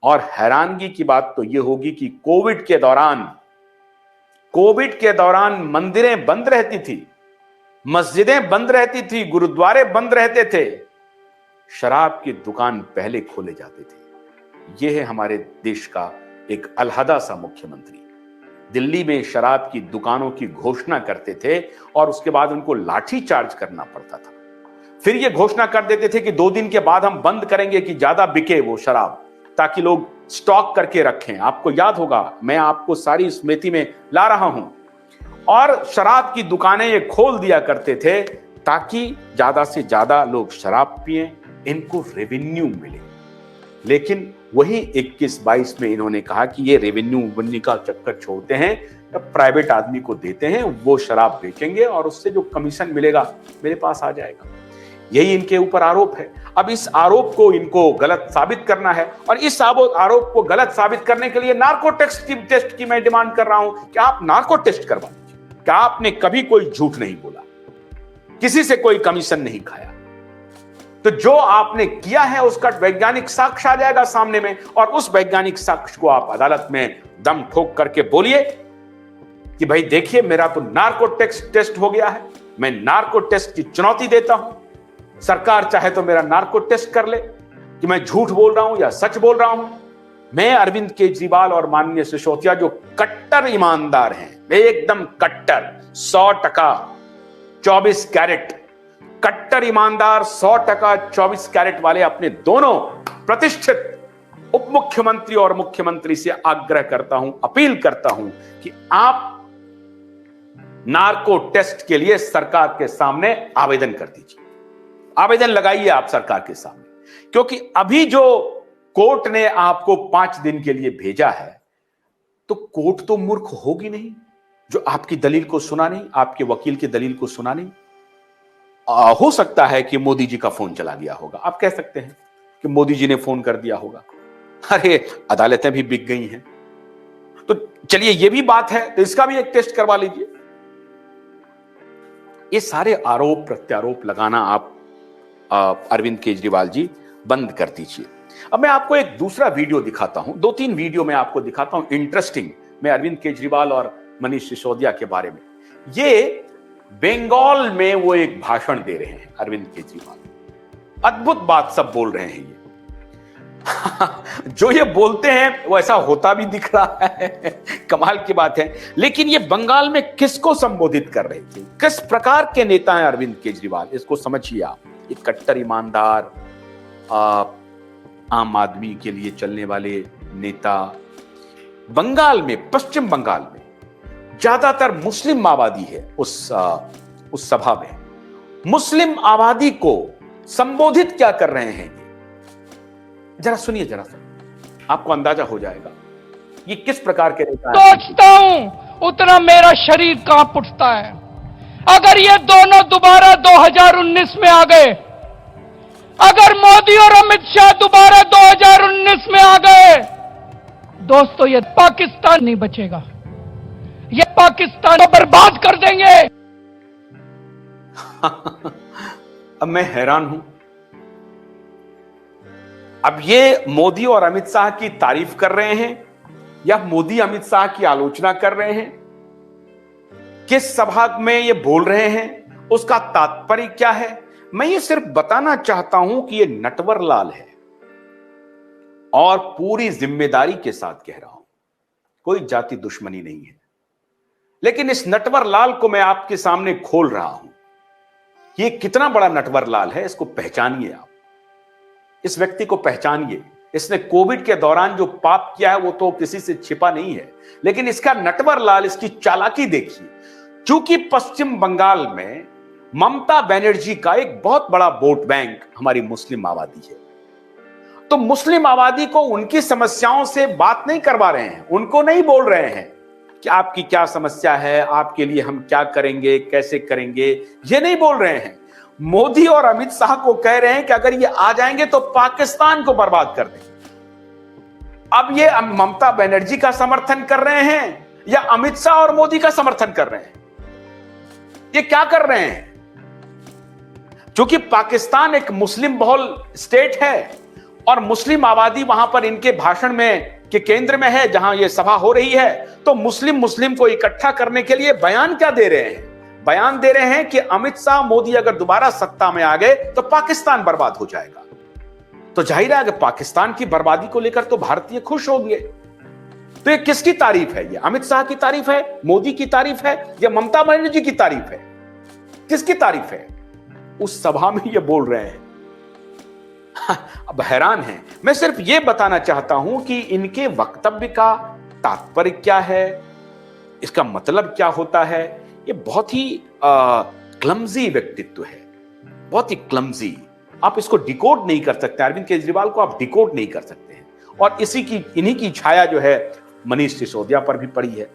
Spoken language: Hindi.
और हैरानगी की बात तो यह होगी कि कोविड के दौरान मंदिरें बंद रहती थी, मस्जिदें बंद रहती थी, गुरुद्वारे बंद रहते थे, शराब की दुकान पहले खोले जाते थे। यह है हमारे देश का एक अलहदा सा मुख्यमंत्री। दिल्ली में शराब की दुकानों की घोषणा करते थे और उसके बाद उनको लाठी चार्ज करना पड़ता था। फिर यह घोषणा कर देते थे कि 2 दिन के बाद हम बंद करेंगे कि ज्यादा बिके वो शराब, ताकि लोग स्टॉक करके रखें। आपको याद होगा, मैं आपको सारी स्मृति में ला रहा हूं। और शराब की दुकानें ये खोल दिया करते थे ताकि ज्यादा से ज्यादा लोग शराब पिएं, इनको रेवेन्यू मिले। लेकिन वही 21-22 में इन्होंने कहा कि ये रेवेन्यू बनने का चक्कर छोड़ते हैं, प्राइवेट आदमी को देते हैं, वो शराब बेचेंगे और उससे जो कमीशन मिलेगा मेरे पास आ जाएगा। यही इनके ऊपर आरोप है। अब इस आरोप को इनको गलत साबित करना है और इस आरोप को गलत साबित करने के लिए नार्को टेस्ट की मैं डिमांड कर रहा हूं कि आप नार्को टेस्ट करवा दीजिए। क्या आपने कभी कोई झूठ नहीं बोला, किसी से कोई कमीशन नहीं खाया, तो जो आपने किया है उसका वैज्ञानिक साक्ष्य आ जाएगा सामने में और उस वैज्ञानिक साक्ष्य को आप अदालत में दम ठोक करके बोलिए कि भाई देखिए, मेरा तो नार्को टेस्ट हो गया है, मैं नार्को टेस्ट की चुनौती देता हूं। सरकार चाहे तो मेरा नार्को टेस्ट कर ले कि मैं झूठ बोल रहा हूं या सच बोल रहा हूं। मैं अरविंद केजरीवाल और माननीय सिसोदिया जो कट्टर ईमानदार हैं, एकदम कट्टर, 100% 24 कैरेट कट्टर ईमानदार, 100% 24 कैरेट वाले अपने दोनों प्रतिष्ठित उप मुख्यमंत्री और मुख्यमंत्री से आग्रह करता हूं, अपील करता हूं कि आप नार्को टेस्ट के लिए सरकार के सामने आवेदन कर दीजिए, आवेदन लगाइए आप सरकार के सामने। क्योंकि अभी जो कोर्ट ने आपको 5 दिन के लिए भेजा है, तो कोर्ट तो मूर्ख होगी नहीं जो आपकी दलील को सुना नहीं, आपके वकील की दलील को सुना नहीं। हो सकता है कि मोदी जी का फोन चला गया होगा, आप कह सकते हैं कि मोदी जी ने फोन कर दिया होगा। अरे अदालतें भी बिक गई हैं, तो चलिए ये भी बात है, तो इसका भी एक टेस्ट करवा लीजिए। ये सारे आरोप प्रत्यारोप लगाना आप अरविंद केजरीवाल जी बंद कर दीजिए। अब मैं आपको एक दूसरा वीडियो दिखाता हूं, 2-3 वीडियो मैं आपको दिखाता हूं इंटरेस्टिंग, मैं अरविंद केजरीवाल और मनीष सिसोदिया के बारे में। ये बंगाल में वो एक भाषण दे रहे हैं अरविंद केजरीवाल, अद्भुत बात सब बोल रहे हैं ये। जो ये बोलते हैं वो ऐसा होता भी दिख रहा है, कमाल की बात है। लेकिन ये बंगाल में किसको संबोधित कर रहे थे, किस प्रकार के नेता हैं अरविंद केजरीवाल, इसको समझिए आप। ये कट्टर ईमानदार, आम आदमी के लिए चलने वाले नेता। बंगाल में, पश्चिम बंगाल में ज्यादातर मुस्लिम आबादी है। उस सभा में मुस्लिम आबादी को संबोधित क्या कर रहे हैं, जरा सुनिए, जरा सुनिए, आपको अंदाजा हो जाएगा ये किस प्रकार के नेता हैं। सोचता हूं उतना मेरा शरीर कांप उठता है। अगर ये दोनों दोबारा 2019 में आ गए, अगर मोदी और अमित शाह दोबारा 2019 में आ गए, दोस्तों ये पाकिस्तान नहीं बचेगा, ये पाकिस्तान को बर्बाद कर देंगे। अब मैं हैरान हूं। अब ये मोदी और अमित शाह की तारीफ कर रहे हैं या मोदी अमित शाह की आलोचना कर रहे हैं? किस सभा में ये बोल रहे हैं, उसका तात्पर्य क्या है? मैं ये सिर्फ बताना चाहता हूं कि ये नटवर लाल है और पूरी जिम्मेदारी के साथ कह रहा हूं, कोई जाति दुश्मनी नहीं है। लेकिन इस नटवर लाल को मैं आपके सामने खोल रहा हूं। ये कितना बड़ा नटवर लाल है, इसको पहचानिए आप, इस व्यक्ति को पहचानिए। इसने कोविड के दौरान जो पाप किया है वो तो किसी से छिपा नहीं है, लेकिन इसका नटवर लाल, इसकी चालाकी देखिए। चूंकि पश्चिम बंगाल में ममता बनर्जी का एक बहुत बड़ा वोट बैंक हमारी मुस्लिम आबादी है, तो मुस्लिम आबादी को उनकी समस्याओं से बात नहीं करवा रहे हैं, उनको नहीं बोल रहे हैं कि आपकी क्या समस्या है, आपके लिए हम क्या करेंगे, कैसे करेंगे, ये नहीं बोल रहे हैं। मोदी और अमित शाह को कह रहे हैं कि अगर ये आ जाएंगे तो पाकिस्तान को बर्बाद कर देंगे। अब ये ममता बनर्जी का समर्थन कर रहे हैं या अमित शाह और मोदी का समर्थन कर रहे हैं? ये क्या कर रहे हैं? क्योंकि पाकिस्तान एक मुस्लिम बहुल स्टेट है, और मुस्लिम आबादी वहां पर इनके भाषण में के केंद्र में है, जहां ये सभा हो रही है, तो मुस्लिम को इकट्ठा करने के लिए बयान क्या दे रहे हैं? बयान दे रहे हैं कि अमित शाह, मोदी अगर दोबारा सत्ता में आ गए तो पाकिस्तान बर्बाद हो जाएगा। तो जाहिर है कि पाकिस्तान की बर्बादी को लेकर तो भारतीय खुश होंगे। तो ये किसकी तारीफ है? ये अमित शाह की तारीफ है, मोदी की तारीफ है, या ममता बनर्जी की तारीफ है? किसकी तारीफ है? उस सभा में ये बोल रहे हैं। अब हैरान हैं। मैं सिर्फ ये बताना चाहता हूं कि इनके वक्तव्य का तात्पर्य क्या है, इसका मतलब क्या होता है। ये बहुत ही क्लमजी व्यक्तित्व है, बहुत ही क्लमजी। आप इसको डिकोड नहीं कर सकते। अरविंद केजरीवाल को आप डिकोड नहीं कर सकते हैं। और इन्हीं की छाया जो है मनीष सिसोदिया पर भी पड़ी है।